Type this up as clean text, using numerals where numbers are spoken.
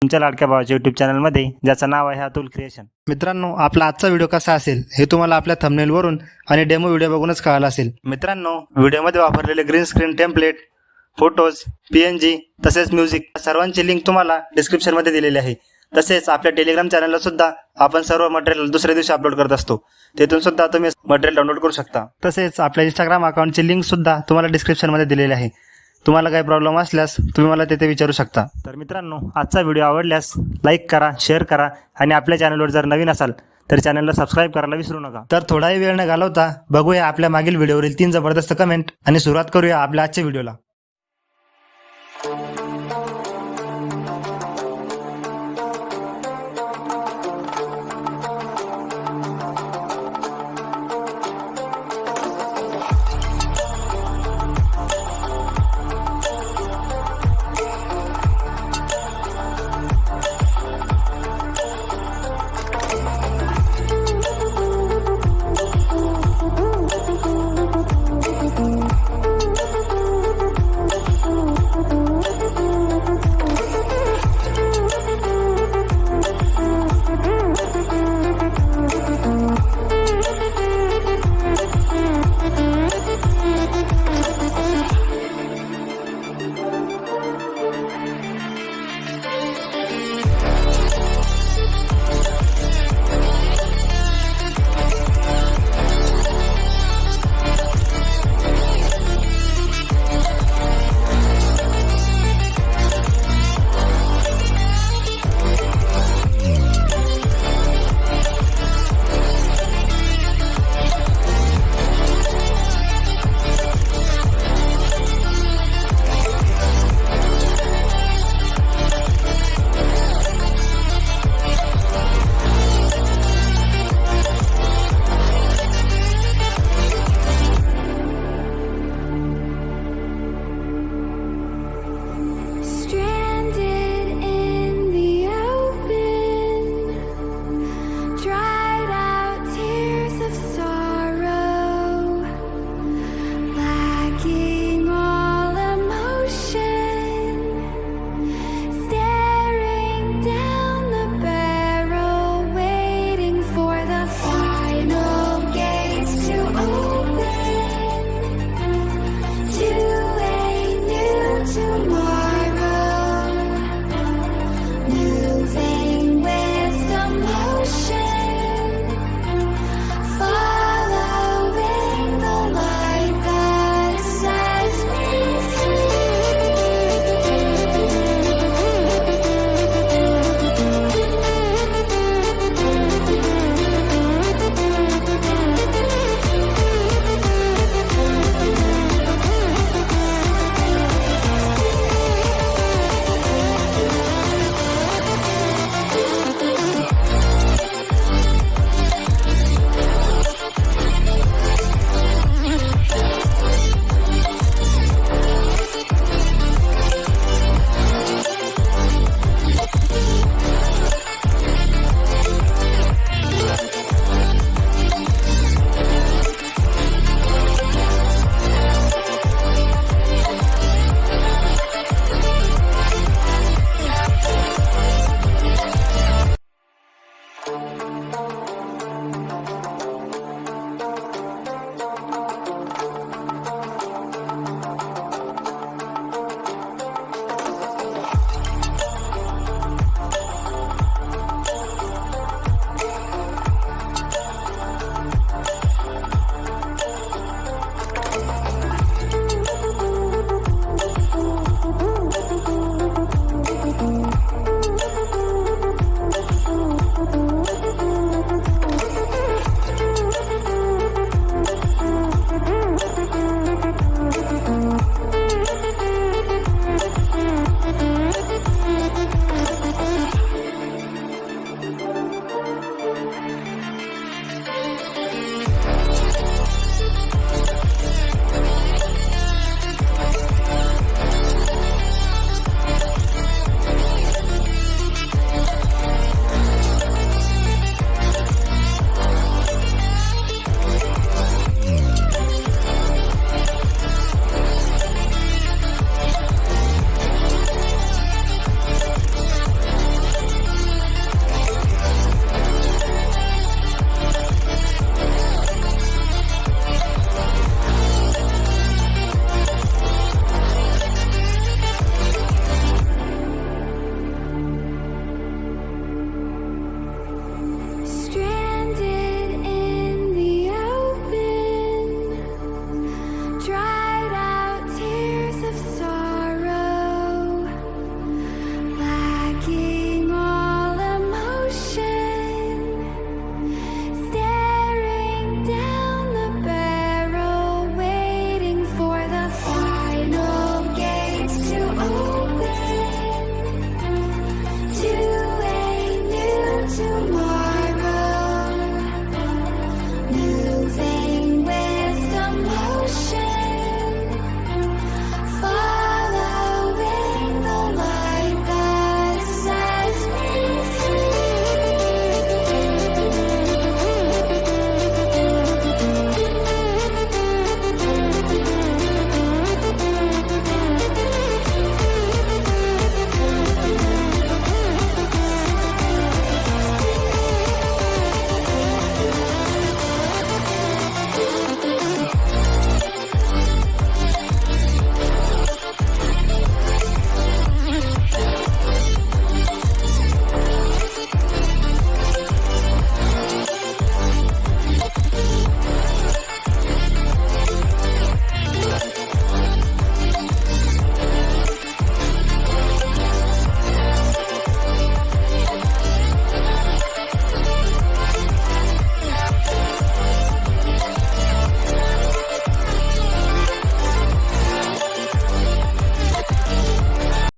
तुमच्या लाडक्या भावाच्या YouTube चॅनलमध्ये, ज्याचं नाव आहे अतुल क्रिएशन. मित्रांनो, आपला आजचा व्हिडिओ कसा असेल हे तुम्हाला आपल्या थंबनेल वरून आणि डेमो व्हिडिओ बघूनच कळालं असेल. मित्रांनो, व्हिडिओमध्ये वापरलेले green screen template, photos, PNG तसेच म्युझिक सर्वांची लिंक तुम्हाला डिस्क्रिप्शनमध्ये दिलेली आहे. तसेच आपल्या टेलिग्राम चॅनलला सुद्धा आपण सर्व मटेरियल दुसऱ्या दिवशी अपलोड करत असतो. तेथून सुद्धा तुम्ही मटेरियल डाउनलोड करू शकता. तसेच आपल्या इंस्टाग्राम अकाउंटची लिंक सुद्धा तुम्हाला डिस्क्रिप्शनमध्ये दिलेली आहे. तुम्हाला काही प्रॉब्लेम असल्यास तुम्ही मला तेथे विचारू शकता. तर मित्रांनो, आजचा व्हिडिओ आवडल्यास लाईक करा, शेअर करा आणि आपल्या चॅनलवर जर नवीन असाल तर चॅनलला सबस्क्राईब करायला विसरू नका. तर थोडाही वेळ न घालवता बघूया आपल्या मागील व्हिडिओवरील 3 जबरदस्त कमेंट आणि सुरुवात करूया आपल्या आजच्या व्हिडिओला.